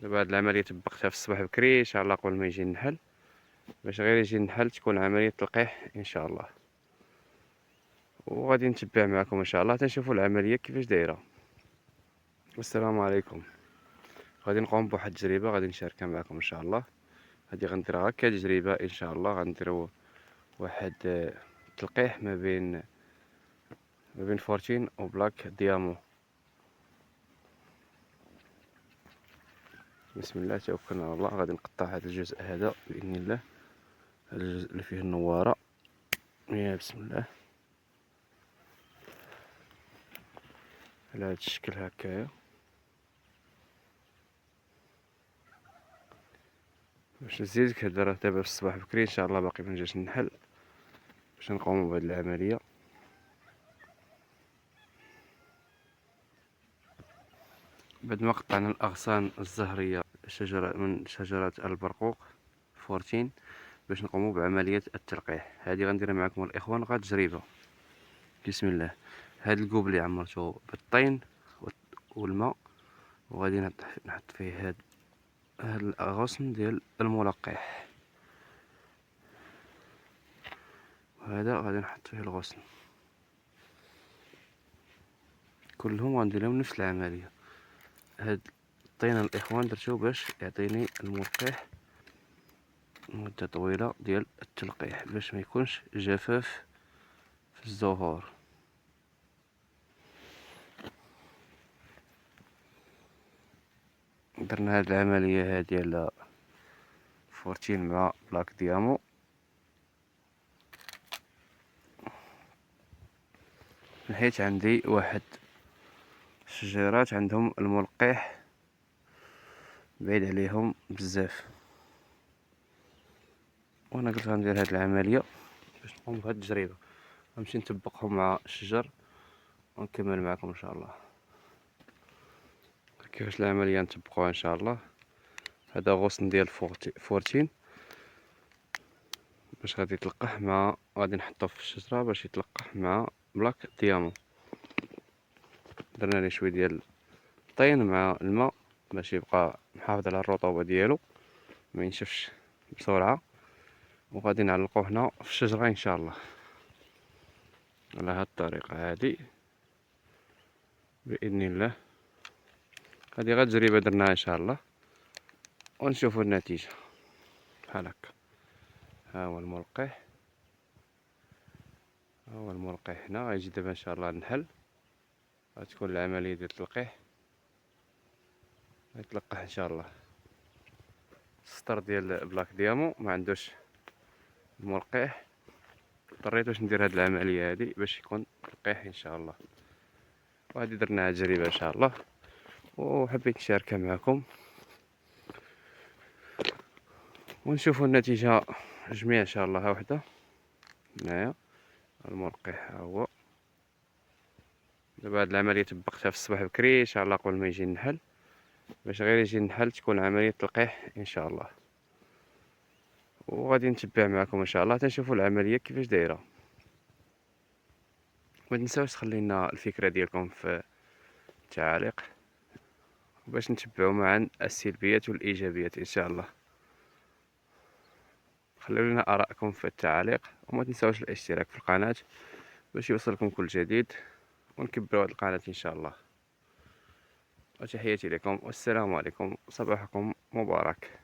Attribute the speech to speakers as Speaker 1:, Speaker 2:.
Speaker 1: دابا هاد العملية طبقتها في الصباح بكري ان شاء الله قبل ما يجي النحل، باش غير يجي النحل تكون عملية تلقيح ان شاء الله. وغادي نتبع معكم ان شاء الله تنشوفوا العملية كيفاش دايرة. والسلام عليكم. غادي نقوم بواحد التجربة غادي نشاركها معكم ان شاء الله. هادي غنديرها هكا تجربة ان شاء الله. غنديرو واحد تلقيح ما بين فورتين وبلاك ديامو. بسم الله توكلنا على الله. غادي نقطع هذا الجزء هذا باذن الله، هذا الجزء اللي فيه النواره. يا بسم الله على هذا الشكل هكايا، باش نزيد كهضره دابا في الصباح بكري ان شاء الله. باقي ما جاش النحل باش نقوموا بهذه العمليه. بعد ما قطعنا الاغصان الزهريه من شجره البرقوق فورتين باش نقوموا بعمليه التلقيح. هذه غنديرها معكم الاخوان غير تجربه. بسم الله. هذا الكوب اللي عمرته بالطين والماء، وغادي نحط فيه هاد الغصن ديال الملقح، وهذا غادي نحط فيه الغصن. كلهم غندير لهم نفس العمليه. هاد الطين الاخوان درتو باش يعطيني الملقح مده طويله ديال التلقيح، باش ما يكونش جفاف في الزهور. درنا هاد العمليه هادي على فورتين مع بلاك ديامو. نحيت عندي واحد الشجيرات عندهم الملقح بعيد عليهم بزاف، وانا قلت غندير هاد العمليه باش نقوم بهاد التجربه. غنمشي نطبقهم مع الشجر ونكمل معكم ان شاء الله كيفاش العمليه نطبقوها ان شاء الله. هذا غصن ديال فورتين باش غادي يتلقح مع، غادي نحطو في الشجره باش يتلقح مع بلاك ديامو. درنا ليه شويه ديال الطين مع الماء باش يبقى محافظ على الرطوبه ديالو ما ينشفش بسرعه، وغادي نعلقوه هنا في الشجره ان شاء الله على هاد الطريقه هادي باذن الله. هادي غير تجربه درناها ان شاء الله ونشوفوا النتيجه بحال هكا. ها هو الملقح، ها هو الملقح هنا. غيجي دابا ان شاء الله النحل، غتكون العمليه ديال التلقيح. غيتلقح ان شاء الله. السطر ديال بلاك ديامو ما عندوش الملقح، اضطريت باش ندير هاد العمليه هادي باش يكون تلقيح ان شاء الله. وهادي درناها تجربه ان شاء الله وحبيت نشاركها معكم ونشوفوا النتيجه جميع ان شاء الله. ها وحده هنايا الملقح ها هو. دابا هاد العمليه طبقتها في الصباح بكري ان شاء الله قبل ما يجي النحل، باش غير يجي النحل تكون عمليه تلقيح ان شاء الله. وغادي نتبع معكم ان شاء الله تنشوفوا العمليه كيفاش دايره. ما تنساوش تخلي لنا الفكره ديالكم في التعاليق باش نتبعوا معا السلبيات والايجابيات ان شاء الله. خلوا لنا ارائكم في التعاليق، وما تنساوش الاشتراك في القناه باش يوصلكم كل جديد، ونكبروا هذه القناه ان شاء الله. وتحياتي لكم والسلام عليكم، صباحكم مبارك.